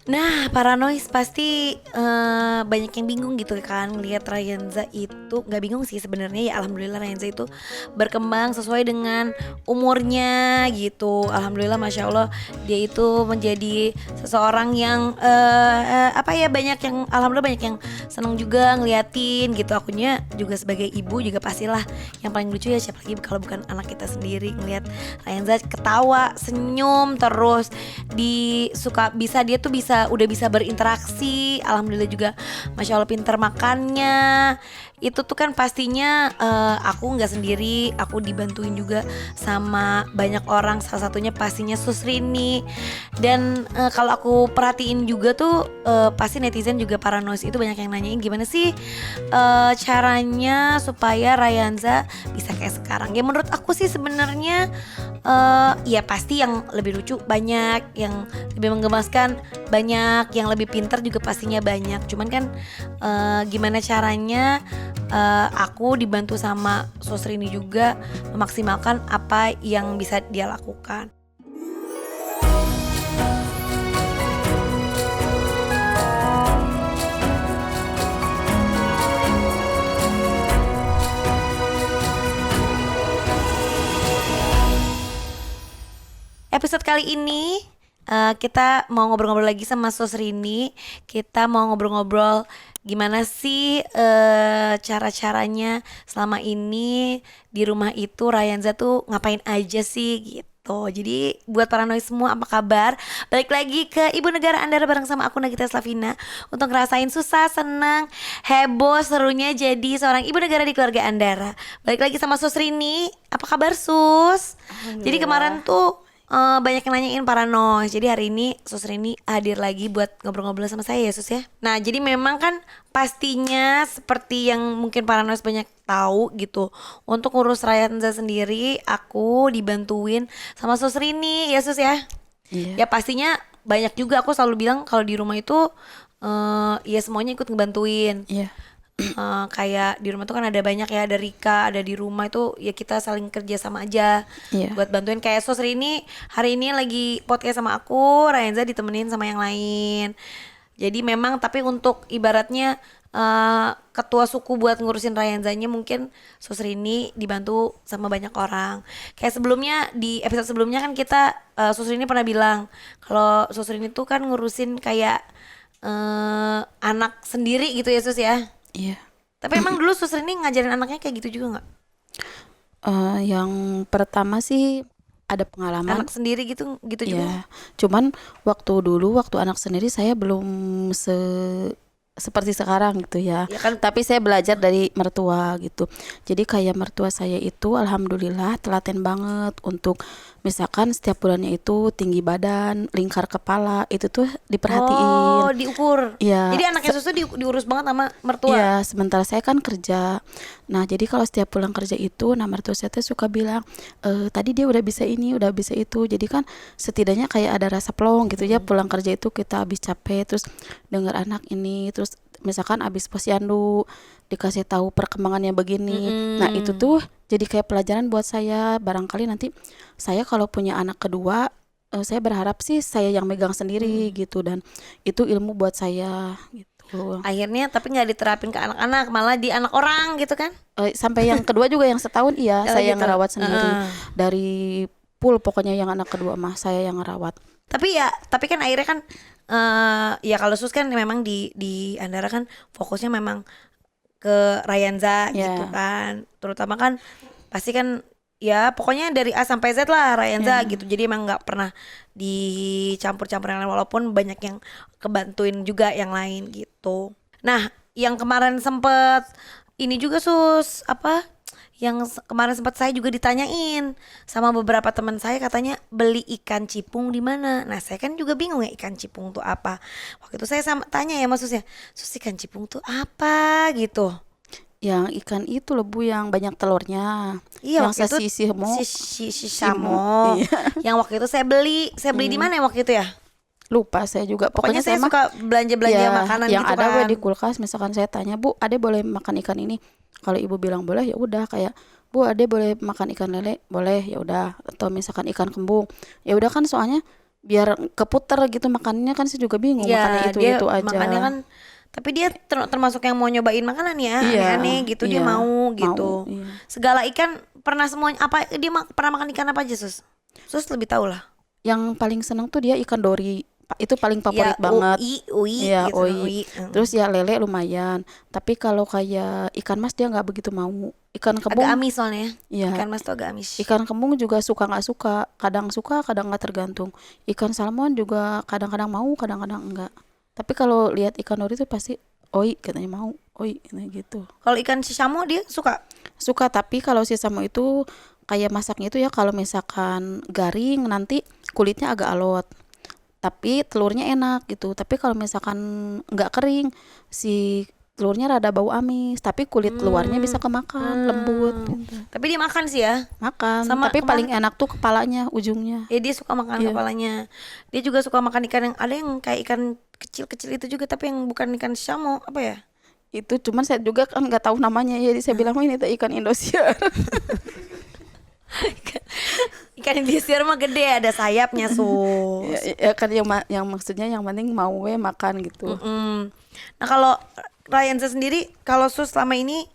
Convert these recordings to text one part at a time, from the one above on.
Nah, paranoid pasti banyak yang bingung gitu kan ngelihat Ryanza itu. Nggak bingung sih sebenarnya, ya alhamdulillah Ryanza itu berkembang sesuai dengan umurnya gitu. Alhamdulillah, masya Allah, dia itu menjadi seseorang yang apa ya, banyak yang alhamdulillah banyak yang seneng juga ngeliatin gitu. Akunya juga sebagai ibu juga pastilah yang paling lucu ya, siapa lagi kalau bukan anak kita sendiri ngelihat Ryanza ketawa senyum terus, dia tuh udah bisa berinteraksi. Alhamdulillah juga masya Allah pinter makannya. Itu tuh kan pastinya aku nggak sendiri, aku dibantuin juga sama banyak orang, salah satunya pastinya Sus Rini. Dan kalau aku perhatiin juga tuh pasti netizen juga paranoid itu banyak yang nanyain gimana sih caranya supaya Ryanza bisa kayak sekarang. Ya menurut aku sih sebenarnya ya pasti yang lebih lucu banyak, yang lebih menggemaskan banyak, yang lebih pintar juga pastinya banyak. Cuman kan gimana caranya aku dibantu sama Sosrini juga memaksimalkan apa yang bisa dia lakukan. Episode kali ini kita mau ngobrol-ngobrol lagi sama Sosrini. Kita mau ngobrol-ngobrol gimana sih cara-caranya selama ini di rumah itu Ryanza tuh ngapain aja sih gitu. Jadi buat paranoid semua, apa kabar? Balik lagi ke Ibu Negara Andara bareng sama aku Nagita Slavina untuk ngerasain susah, senang, heboh, serunya jadi seorang ibu negara di keluarga Andara. Balik lagi sama Sus Rini. Apa kabar Sus? Jadi kemarin tuh banyak yang nanyain paranoid. Jadi hari ini Sus Rini hadir lagi buat ngobrol-ngobrol sama saya ya Sus ya. Nah jadi memang kan pastinya seperti yang mungkin paranoid banyak tahu gitu, untuk ngurus Ryanza sendiri aku dibantuin sama Sus Rini ya Sus ya. Iya. Ya pastinya banyak juga, aku selalu bilang kalau di rumah itu ya semuanya ikut ngebantuin. Iya. Kayak di rumah tuh kan ada banyak ya, ada Rika, ada di rumah itu ya kita saling kerja sama aja Iya. buat bantuin. Kayak Sos hari ini lagi podcast sama aku, Ryanza ditemenin sama yang lain. Jadi memang tapi untuk ibaratnya ketua suku buat ngurusin Ryanzanya mungkin Sos Rini dibantu sama banyak orang. Kayak sebelumnya di episode sebelumnya kan kita Sos Rini pernah bilang kalau Sos Rini tuh kan ngurusin kayak anak sendiri gitu ya Sus ya. Iya. Tapi emang dulu Sus Rini ngajarin anaknya kayak gitu juga nggak? Yang pertama sih ada pengalaman. Anak sendiri gitu juga nggak? Ya, cuman waktu anak sendiri saya belum seperti sekarang gitu ya. Ya kan. Tapi saya belajar dari mertua gitu. Jadi kayak mertua saya itu alhamdulillah telaten banget untuk misalkan setiap bulannya itu tinggi badan, lingkar kepala itu tuh diperhatiin. Oh, diukur. Ya, Jadi anaknya Susu diurus banget sama mertua. iya, sementara saya kan kerja. Nah, jadi kalau setiap pulang kerja itu, nah mertua saya tuh suka bilang, tadi dia udah bisa ini, udah bisa itu. Jadi kan setidaknya kayak ada rasa plong gitu ya, pulang kerja itu kita habis capek, terus dengar anak ini, terus misalkan habis posyandu dikasih tahu perkembangannya begini. Nah, itu tuh jadi kayak pelajaran buat saya. Barangkali nanti saya kalau punya anak kedua, saya berharap sih saya yang megang sendiri gitu, dan itu ilmu buat saya gitu. Akhirnya tapi nggak diterapin ke anak-anak, malah di anak orang gitu kan? Sampai yang kedua juga yang setahun iya Kalau saya yang gitu. ngerawat sendiri. Dari full pokoknya yang anak kedua mah saya yang ngerawat. Tapi kan akhirnya kan ya kalau Sus kan memang di Andara kan fokusnya memang ke Ryanza gitu Ya. kan. Terutama kan pasti kan ya pokoknya dari A sampai Z lah Ryanza Ya. gitu. Jadi emang nggak pernah dicampur-campur yang lain, walaupun banyak yang kebantuin juga yang lain gitu. Nah, yang kemarin sempet ini juga Sus, apa? Kemarin sempat saya juga ditanyain sama beberapa teman saya, katanya beli ikan cipung di mana. Nah, saya kan juga bingung ya ikan cipung tuh apa. Waktu itu saya tanya ya maksudnya, Sus ikan cipung tuh apa gitu. Yang ikan itu lebu yang banyak telurnya. Iya, Yang waktu itu sasisimo. si Samo. Iya. Yang waktu itu saya beli di mana ya waktu itu ya? Lupa saya juga. Pokoknya saya mah suka belanja-belanja ya makanan yang gitu ada kan. di kulkas. Misalkan saya tanya, Bu, Ade boleh makan ikan ini? Kalau ibu bilang boleh, ya udah. Kayak, Bu, Ade boleh makan ikan lele? Boleh, ya udah. Atau misalkan ikan kembung, ya udah kan soalnya biar keputer gitu makannya kan saya juga bingung makannya Iya, dia itu aja. makannya kan, tapi dia termasuk yang mau nyobain makanan ya, Iya, aneh-aneh gitu, dia iya, mau mau, gitu. iya. Segala ikan pernah semuanya, apa dia pernah makan ikan apa aja, Sus? Sus lebih tahu lah. Yang paling seneng tuh dia ikan dori. Itu paling Ya, favorit banget. ui Iya, gitu, oi. ui. Terus ya lele lumayan. Tapi kalau kayak ikan mas dia nggak begitu mau. Ikan Agak kembung, amis soalnya. iya. Ikan mas tuh agak amis. Ikan kembung juga suka nggak suka, kadang nggak tergantung. Ikan salmon juga kadang-kadang mau, kadang-kadang enggak. Tapi kalau lihat ikan dori itu pasti, oi katanya mau, oi gitu. Kalau ikan sisamo dia suka. Suka, tapi kalau si samo itu kayak masaknya itu ya kalau misalkan garing nanti kulitnya agak alot. Tapi telurnya enak gitu. Tapi kalau misalkan nggak kering, si telurnya rada bau amis. Tapi kulit luarnya bisa kemakan, lembut. Gitu. Tapi dia makan sih ya. Makan. Sama Tapi paling enak tuh kepalanya, ujungnya. Ya dia suka makan Iya. kepalanya. Dia juga suka makan ikan yang ada yang kayak ikan kecil-kecil itu juga, tapi yang bukan ikan sisamo, apa ya? Itu cuman saya juga kan nggak tahu namanya, jadi saya bilang, "Oh, ini tuh ikan Indosiar." Ikan Indosiar mah gede, ada sayapnya, Sus. Ya kan yang maksudnya yang penting mau makan gitu. Nah kalau Ryanza sendiri, kalau Sus selama ini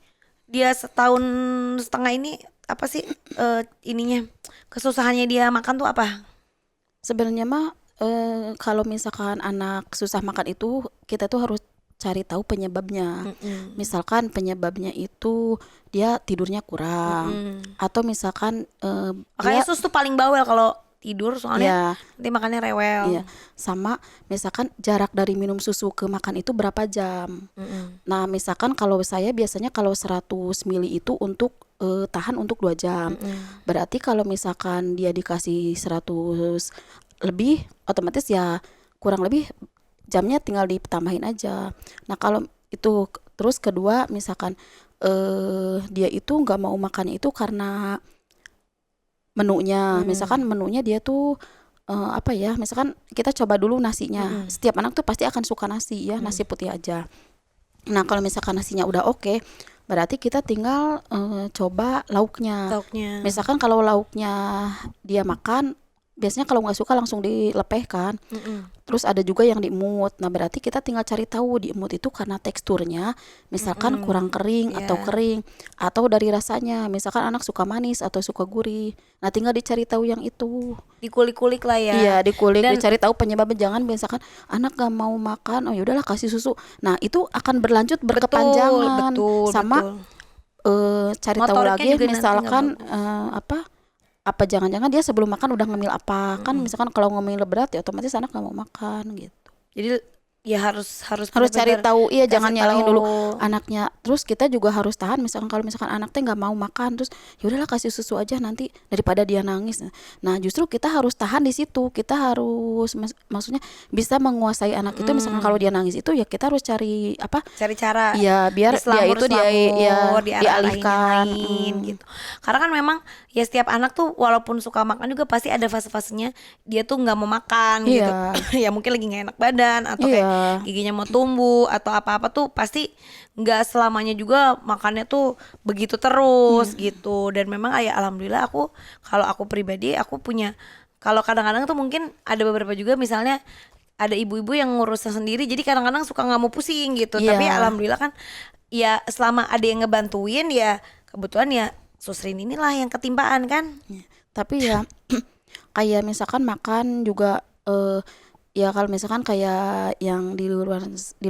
dia setahun setengah ini apa sih ininya, kesusahannya dia makan tuh apa? Sebenarnya mah kalau misalkan anak susah makan itu kita tuh harus cari tahu penyebabnya. Misalkan penyebabnya itu dia tidurnya kurang, atau misalkan Makanya dia Sus tuh paling bawel kalau tidur, soalnya ya nanti makannya rewel. iya, sama misalkan jarak dari minum susu ke makan itu berapa jam. Nah, misalkan kalau saya biasanya kalau 100 mili itu untuk tahan untuk 2 jam. Berarti kalau misalkan dia dikasih 100 lebih, otomatis ya kurang lebih jamnya tinggal ditambahin aja. Nah, kalau itu terus kedua misalkan dia itu nggak mau makannya itu karena menunya. Misalkan menunya dia tuh apa ya, misalkan kita coba dulu nasinya. Setiap anak tuh pasti akan suka nasi ya, nasi putih aja. Nah, kalau misalkan nasinya udah oke, berarti kita tinggal coba lauknya. Lauknya. Misalkan kalau lauknya dia makan, biasanya kalau nggak suka langsung dilepeh kan. Terus ada juga yang diemut. Nah, berarti kita tinggal cari tahu diemut itu karena teksturnya, misalkan kurang kering atau kering, atau dari rasanya. Misalkan anak suka manis atau suka gurih. Nah, tinggal dicari tahu yang itu. Dikulik-kulik lah ya. Iya, dikulik, Dan dicari tahu penyebabnya. Jangan misalkan anak gak mau makan, oh yaudahlah kasih susu. Nah, itu akan berlanjut berkepanjangan. betul, Sama cari tahu Motoriknya lagi juga nanti misalkan nggak apa jangan-jangan dia sebelum makan udah ngemil apa. Kan misalkan kalau ngemil berat ya otomatis anak gak mau makan gitu. Jadi ya harus Harus cari benar-benar tahu, iya, kasih jangan nyalahin dulu tahu. anaknya. Terus kita juga harus tahan, misalkan kalau misalkan anak teh nggak mau makan, terus ya udahlah kasih susu aja nanti daripada dia nangis. Nah, justru kita harus tahan di situ. Kita harus maksudnya bisa menguasai anak itu. Misalkan kalau dia nangis itu ya kita harus cari apa? Cari cara Ya biar dia itu dia ya dialihkan. lain gitu. Karena kan memang ya setiap anak tuh walaupun suka makan juga pasti ada fase-fasenya dia tuh nggak mau makan gitu. Iya. Ya mungkin lagi nggak enak badan atau Iya. kayak giginya mau tumbuh atau apa-apa tuh pasti nggak selamanya juga makannya tuh begitu terus gitu. Dan memang ya alhamdulillah kalau aku pribadi aku punya, kalau kadang-kadang tuh mungkin ada beberapa juga misalnya ada ibu-ibu yang ngurusnya sendiri, jadi kadang-kadang suka nggak mau pusing gitu. Iya. Tapi alhamdulillah kan ya selama ada yang ngebantuin ya kebetulan ya Susrin inilah yang ketimpaan kan. Tapi ya kayak misalkan makan juga ya kalau misalkan kayak yang di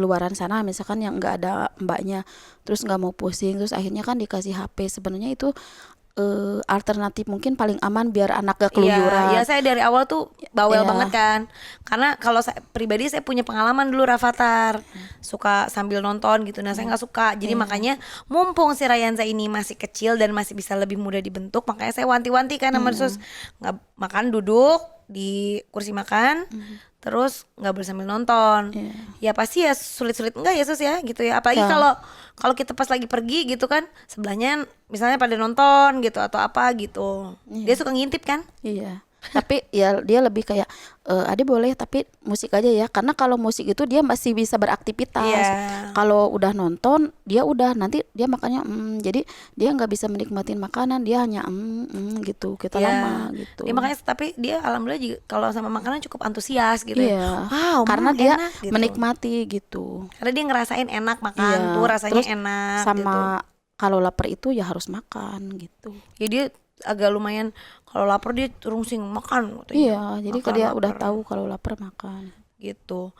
luaran sana misalkan yang nggak ada mbaknya, terus nggak mau pusing, terus akhirnya kan dikasih HP. Sebenarnya itu alternatif mungkin paling aman biar anak gak keluyuran. Iya, saya dari awal tuh bawel Iya. banget kan. Karena kalau saya pribadi saya punya pengalaman dulu Rafathar, suka sambil nonton gitu. Nah, saya nggak suka. Jadi makanya mumpung si Ryanza ini masih kecil dan masih bisa lebih mudah dibentuk, makanya saya wanti-wanti kan sama Sus, nggak makan duduk di kursi makan. Terus nggak boleh sambil nonton. Ya pasti ya sulit-sulit enggak ya Sus ya gitu ya. Apalagi Ya. kalau kita pas lagi pergi gitu kan, sebelahnya misalnya pada nonton gitu atau apa gitu. Dia suka ngintip kan? Iya. Tapi ya dia lebih kayak Ade boleh tapi musik aja ya, karena kalau musik itu dia masih bisa beraktivitas. Iya. Kalau udah nonton dia udah nanti dia makannya jadi dia nggak bisa menikmatin makanan, dia hanya gitu kita Iya. lama gitu. Dia makanya tapi dia alhamdulillah juga kalau sama makanan cukup antusias gitu ya. Iya, Wow, karena Mama, dia enak gitu. menikmati gitu. Karena dia ngerasain enak makan Iya, tuh rasanya terus enak sama gitu. kalau lapar itu ya harus makan gitu. Ya dia agak lumayan kalau lapar dia terus makan katanya. Iya, jadi Makan kalau dia udah lapar tahu kalau lapar makan. gitu.